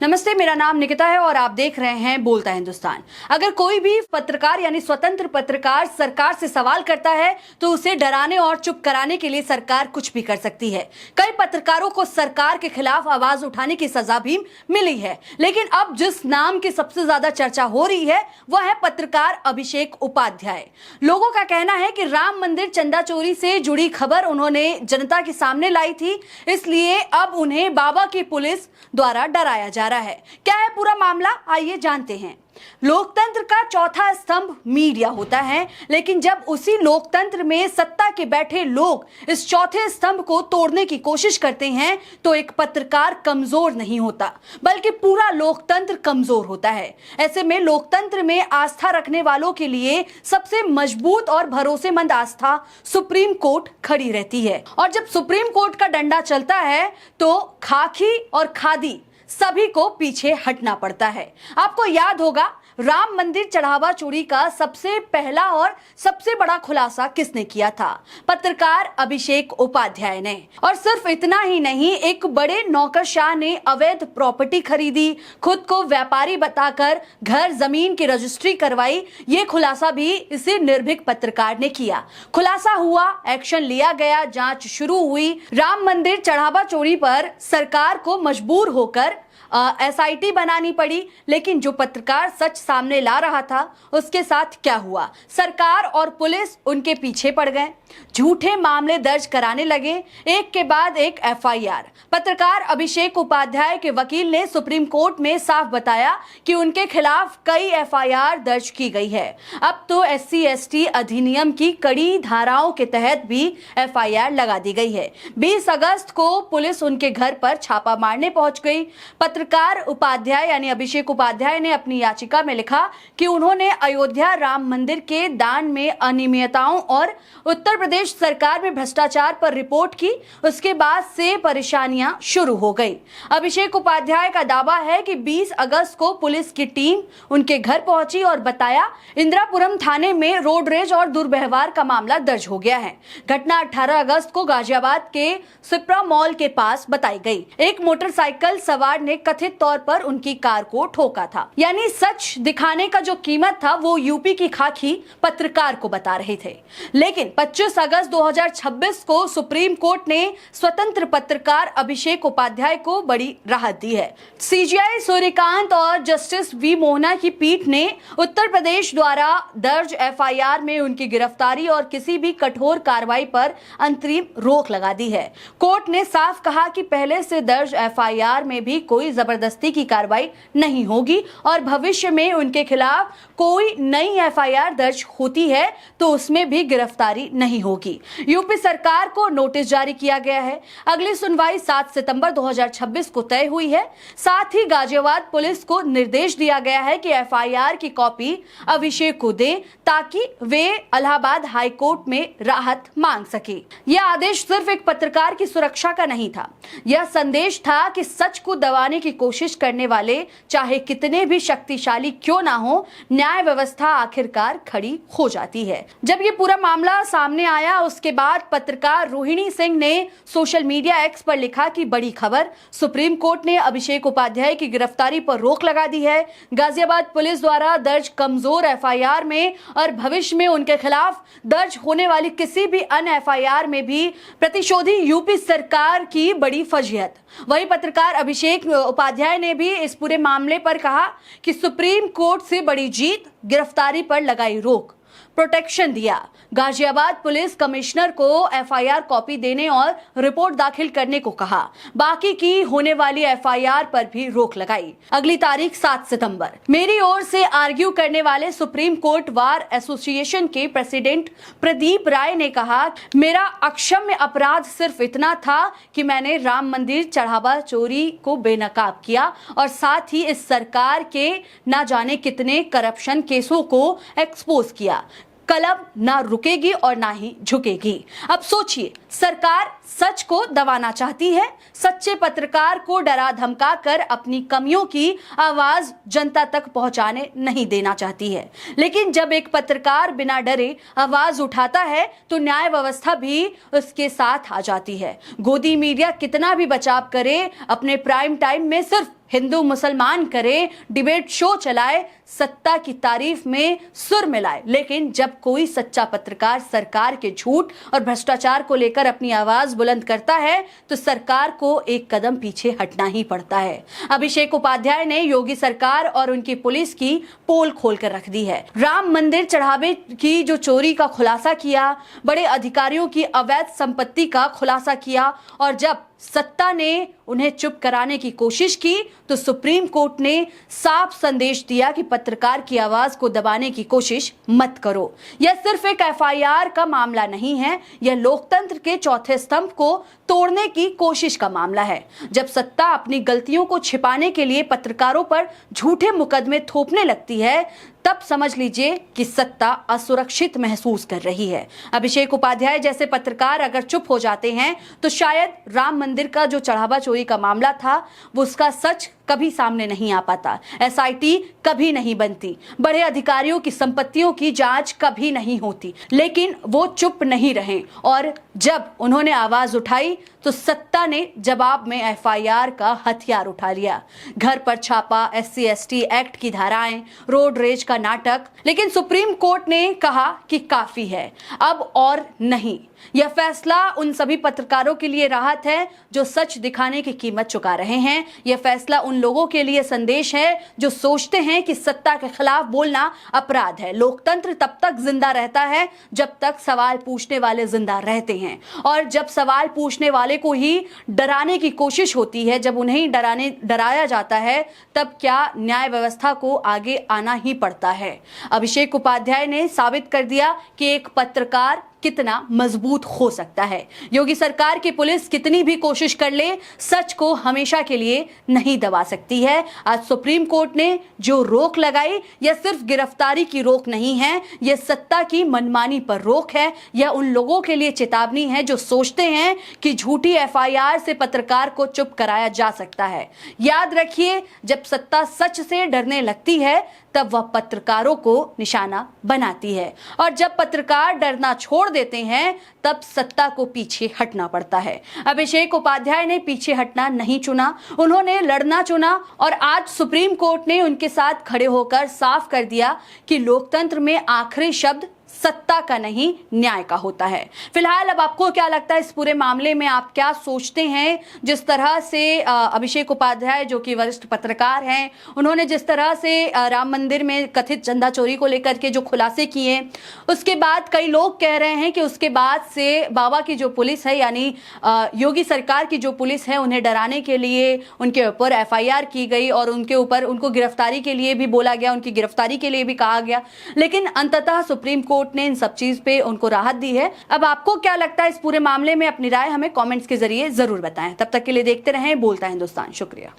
नमस्ते, मेरा नाम निकिता है और आप देख रहे हैं बोलता हिंदुस्तान। अगर कोई भी पत्रकार यानी स्वतंत्र पत्रकार सरकार से सवाल करता है तो उसे डराने और चुप कराने के लिए सरकार कुछ भी कर सकती है। कई पत्रकारों को सरकार के खिलाफ आवाज उठाने की सजा भी मिली है, लेकिन अब जिस नाम की सबसे ज्यादा चर्चा हो रही है वह है पत्रकार अभिषेक उपाध्याय। लोगों का कहना है कि राम मंदिर चंदा चोरी से जुड़ी खबर उन्होंने जनता के सामने लाई थी, इसलिए अब उन्हें बाबा की पुलिस द्वारा डराया जा रहा है। क्या है पूरा मामला, आइए जानते हैं। लोकतंत्र का चौथा स्तंभ मीडिया होता है, लेकिन जब उसी लोकतंत्र में सत्ता के बैठे लोग इस चौथे स्तंभ को तोड़ने की कोशिश करते हैं तो एक पत्रकार कमजोर नहीं होता, बल्कि पूरा लोकतंत्र कमजोर होता है। ऐसे में लोकतंत्र में आस्था रखने वालों के लिए सबसे मजबूत और भरोसेमंद आस्था सुप्रीम कोर्ट खड़ी रहती है। और जब सुप्रीम कोर्ट का डंडा चलता है तो खाकी और खादी सभी को पीछे हटना पड़ता है। आपको याद होगा, राम मंदिर चढ़ावा चोरी का सबसे पहला और सबसे बड़ा खुलासा किसने किया था? पत्रकार अभिषेक उपाध्याय ने। और सिर्फ इतना ही नहीं, एक बड़े नौकरशाह ने अवैध प्रॉपर्टी खरीदी, खुद को व्यापारी बताकर घर जमीन की रजिस्ट्री करवाई। ये खुलासा भी इसी निर्भीक पत्रकार ने किया। खुलासा हुआ, एक्शन लिया गया, जांच शुरू हुई। राम मंदिर चढ़ावा चोरी पर सरकार को मजबूर होकर SIT बनानी पड़ी, लेकिन जो पत्रकार सच सामने ला रहा था उसके साथ क्या हुआ? सरकार और पुलिस उनके पीछे पड़ गए, झूठे मामले दर्ज कराने लगे, एक के बाद एक FIR। पत्रकार अभिषेक उपाध्याय के वकील ने सुप्रीम कोर्ट में साफ बताया कि उनके खिलाफ कई FIR दर्ज की गई है। अब तो SC/ST अधिनियम की कड़ी धाराओं के तहत भी FIR लगा दी गई है। 20 अगस्त को पुलिस उनके घर पर छापा मारने पहुंच गई। पत्रकार उपाध्याय यानी अभिषेक उपाध्याय ने अपनी याचिका में लिखा कि उन्होंने अयोध्या राम मंदिर के दान में अनियमितताओं और उत्तर प्रदेश सरकार में भ्रष्टाचार पर रिपोर्ट की। उसके बाद से परेशानियां शुरू हो गई। अभिषेक उपाध्याय का दावा है कि 20 अगस्त को पुलिस की टीम उनके घर पहुंची और बताया इंदिरापुरम थाने में रोड रेज और दुर्व्यवहार का मामला दर्ज हो गया है। घटना 18 अगस्त को गाजियाबाद के सिप्रा मॉल के पास बताई गई। एक मोटरसाइकिल सवार ने कथित तौर पर उनकी कार को ठोका था। यानी सच दिखाने का जो कीमत था वो यूपी की खाकी पत्रकार को बता रहे थे। लेकिन 25 अगस्त 2026 को सुप्रीम कोर्ट ने स्वतंत्र पत्रकार अभिषेक उपाध्याय को बड़ी राहत दी है। CJI सूर्यकांत और जस्टिस V मोहना की पीठ ने उत्तर प्रदेश द्वारा दर्ज FIR में उनकी गिरफ्तारी और किसी भी कठोर कार्रवाई पर अंतरिम रोक लगा दी है। कोर्ट ने साफ कहा कि पहले से दर्ज FIR में भी कोई जबरदस्ती की कार्रवाई नहीं होगी और भविष्य में उनके खिलाफ कोई नई FIR दर्ज होती है तो उसमें भी गिरफ्तारी नहीं होगी। यूपी सरकार को नोटिस जारी किया गया है। अगली सुनवाई 7 सितंबर 2026 को तय हुई है। साथ ही गाजियाबाद पुलिस को निर्देश दिया गया है कि FIR की कॉपी अभिषेक को दे ताकि वे इलाहाबाद हाई कोर्ट में राहत मांग सके। यह आदेश सिर्फ एक पत्रकार की सुरक्षा का नहीं था, यह संदेश था कि सच को दबाने की कोशिश करने वाले चाहे कितने भी शक्तिशाली क्यों ना हो, न्याय व्यवस्था आखिरकार खड़ी हो जाती है। जब ये पूरा मामला सामने आया उसके बाद पत्रकार रोहिणी सिंह ने सोशल मीडिया X पर लिखा कि बड़ी खबर, सुप्रीम कोर्ट ने अभिषेक उपाध्याय की गिरफ्तारी पर रोक लगा दी है। गाजियाबाद पुलिस द्वारा दर्ज कमजोर FIR में और भविष्य में उनके खिलाफ दर्ज होने वाली किसी भी अन्य FIR में भी प्रतिशोधी यूपी सरकार की बड़ी फजीहत। वही पत्रकार अभिषेक उपाध्याय ने भी इस पूरे मामले पर कहा कि सुप्रीम कोर्ट से बड़ी जीत, गिरफ्तारी पर लगाई रोक, प्रोटेक्शन दिया। गाजियाबाद पुलिस कमिश्नर को FIR कॉपी देने और रिपोर्ट दाखिल करने को कहा। बाकी की होने वाली FIR पर भी रोक लगाई। अगली तारीख 7 सितंबर। मेरी ओर से आर्ग्यू करने वाले सुप्रीम कोर्ट बार एसोसिएशन के प्रेसिडेंट प्रदीप राय ने कहा, मेरा अक्षम्य अपराध सिर्फ इतना था कि मैंने राम मंदिर चढ़ावा चोरी को बेनकाब किया और साथ ही इस सरकार के ना जाने कितने करप्शन केसों को एक्सपोज किया। कलम ना रुकेगी और ना ही झुकेगी। अब सोचिए, सरकार सच को दबाना चाहती है, सच्चे पत्रकार को डरा धमका कर अपनी कमियों की आवाज जनता तक पहुंचाने नहीं देना चाहती है। लेकिन जब एक पत्रकार बिना डरे आवाज उठाता है तो न्याय व्यवस्था भी उसके साथ आ जाती है। गोदी मीडिया कितना भी बचाव करे, अपने प्राइम टाइम में सिर्फ हिंदू मुसलमान करे, डिबेट शो चलाए, सत्ता की तारीफ में सुर मिलाए, लेकिन जब कोई सच्चा पत्रकार सरकार के झूठ और भ्रष्टाचार को लेकर अपनी आवाज बुलंद करता है तो सरकार को एक कदम पीछे हटना ही पड़ता है। अभिषेक उपाध्याय ने योगी सरकार और उनकी पुलिस की पोल खोलकर रख दी है। राम मंदिर चढ़ावे की जो चोरी का खुलासा किया, बड़े अधिकारियों की अवैध संपत्ति का खुलासा किया, और जब सत्ता ने उन्हें चुप कराने की कोशिश की तो सुप्रीम कोर्ट ने साफ संदेश दिया कि पत्रकार की आवाज को दबाने की कोशिश मत करो। यह सिर्फ एक एफआईआर का मामला नहीं है, यह लोकतंत्र के चौथे स्तंभ को तोड़ने की कोशिश का मामला है। जब सत्ता अपनी गलतियों को छिपाने के लिए पत्रकारों पर झूठे मुकदमे थोपने लगती है, तब समझ लीजिए कि सत्ता असुरक्षित महसूस कर रही है। अभिषेक उपाध्याय जैसे पत्रकार अगर चुप हो जाते हैं तो शायद राम मंदिर का जो चढ़ावा चोरी का मामला था वो उसका सच कभी सामने नहीं आ पाता, एसआईटी कभी नहीं बनती, बड़े अधिकारियों की संपत्तियों की जांच कभी नहीं होती। लेकिन वो चुप नहीं रहे और जब उन्होंने आवाज उठाई तो सत्ता ने जवाब में एफआईआर का हथियार उठा लिया। घर पर छापा, SC/ST एक्ट की धाराएं, रोड रेज का नाटक। लेकिन सुप्रीम कोर्ट ने कहा कि काफी है, अब और नहीं। यह फैसला उन सभी पत्रकारों के लिए राहत है जो सच दिखाने की कीमत चुका रहे हैं। यह फैसला उन लोगों के लिए संदेश है जो सोचते हैं कि सत्ता के खिलाफ बोलना अपराध है। लोकतंत्र तब तक जिंदा रहता है जब तक सवाल पूछने वाले जिंदा रहते हैं, और जब सवाल पूछने वाले को ही डराने की कोशिश होती है, जब उन्हें डराया जाता है, तब क्या न्याय व्यवस्था को आगे आना ही पड़ता है। अभिषेक उपाध्याय ने साबित कर दिया कि एक पत्रकार कितना मजबूत हो सकता है। योगी सरकार की पुलिस कितनी भी कोशिश कर ले, सच को हमेशा के लिए नहीं दबा सकती है। आज सुप्रीम कोर्ट ने जो रोक लगाई, यह सिर्फ गिरफ्तारी की रोक नहीं है, यह सत्ता की मनमानी पर रोक है। यह उन लोगों के लिए चेतावनी है जो सोचते हैं कि झूठी एफआईआर से पत्रकार को चुप कराया जा सकता है। याद रखिए, जब सत्ता सच से डरने लगती है तब वह पत्रकारों को निशाना बनाती है, और जब पत्रकार डरना छोड़ देते हैं तब सत्ता को पीछे हटना पड़ता है। अभिषेक उपाध्याय ने पीछे हटना नहीं चुना, उन्होंने लड़ना चुना, और आज सुप्रीम कोर्ट ने उनके साथ खड़े होकर साफ कर दिया कि लोकतंत्र में आखिरी शब्द सत्ता का नहीं, न्याय का होता है। फिलहाल अब आपको क्या लगता है इस पूरे मामले में, आप क्या सोचते हैं? जिस तरह से अभिषेक उपाध्याय जो कि वरिष्ठ पत्रकार हैं, उन्होंने जिस तरह से राम मंदिर में कथित चंदा चोरी को लेकर के जो खुलासे किए, उसके बाद कई लोग कह रहे हैं कि उसके बाद से बाबा की जो पुलिस है, यानी योगी सरकार की जो पुलिस है, उन्हें डराने के लिए उनके ऊपर एफआईआर की गई और उनके ऊपर उनको गिरफ्तारी के लिए भी बोला गया, उनकी गिरफ्तारी के लिए भी कहा गया। लेकिन अंततः सुप्रीम कोर्ट ने इन सब चीज पे उनको राहत दी है। अब आपको क्या लगता है इस पूरे मामले में? अपनी राय हमें कमेंट्स के जरिए जरूर बताएं। तब तक के लिए देखते रहें बोलता हिंदुस्तान। शुक्रिया।